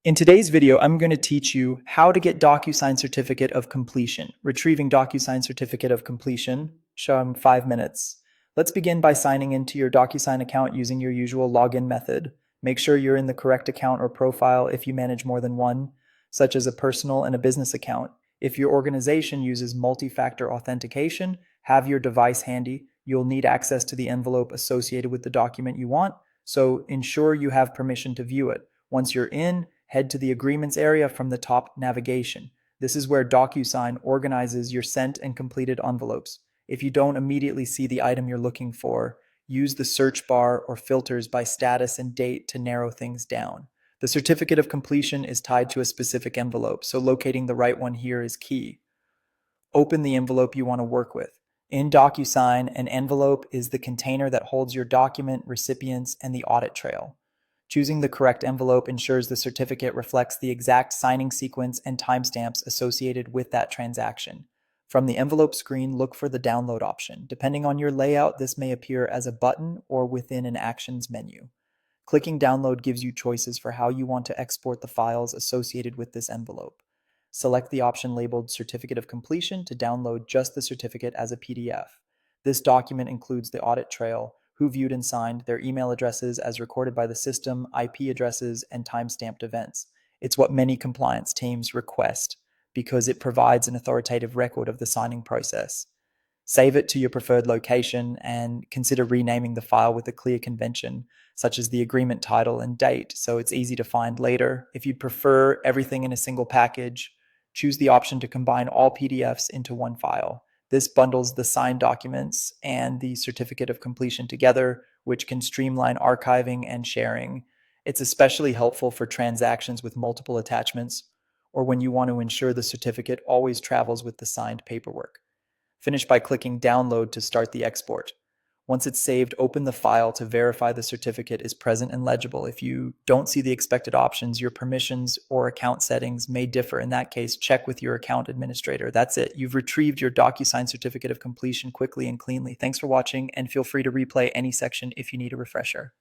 In today's video, I'm going to teach you how to get Docusign Certificate of Completion. Retrieving Docusign Certificate of Completion, show in 5 minutes. Let's begin by signing into your Docusign account using your usual login method. Make sure you're in the correct account or profile if you manage more than one, such as a personal and a business account. If your organization uses multi-factor authentication, have your device handy. You'll need access to the envelope associated with the document you want, so ensure you have permission to view it. Once you're in, head to the Agreements area from the top navigation. This is where Docusign organizes your sent and completed envelopes. If you don't immediately see the item you're looking for, use the search bar or filters by status and date to narrow things down. The certificate of completion is tied to a specific envelope, so locating the right one here is key. Open the envelope you want to work with. In Docusign, an envelope is the container that holds your document, recipients, and the audit trail. Choosing the correct envelope ensures the certificate reflects the exact signing sequence and timestamps associated with that transaction. From the envelope screen, look for the download option. Depending on your layout, this may appear as a button or within an Actions menu. Clicking Download gives you choices for how you want to export the files associated with this envelope. Select the option labeled Certificate of Completion to download just the certificate as a PDF. This document includes the audit trail, who viewed and signed, their email addresses as recorded by the system, IP addresses, and timestamped events. It's what many compliance teams request because it provides an authoritative record of the signing process. Save it to your preferred location and consider renaming the file with a clear convention, such as the agreement title and date, so it's easy to find later. If you'd prefer everything in a single package, choose the option to combine all PDFs into one file. This bundles the signed documents and the certificate of completion together, which can streamline archiving and sharing. It's especially helpful for transactions with multiple attachments or when you want to ensure the certificate always travels with the signed paperwork. Finish by clicking Download to start the export. Once it's saved, open the file to verify the certificate is present and legible. If you don't see the expected options, your permissions or account settings may differ. In that case, check with your account administrator. That's it. You've retrieved your Docusign certificate of completion quickly and cleanly. Thanks for watching, and feel free to replay any section if you need a refresher.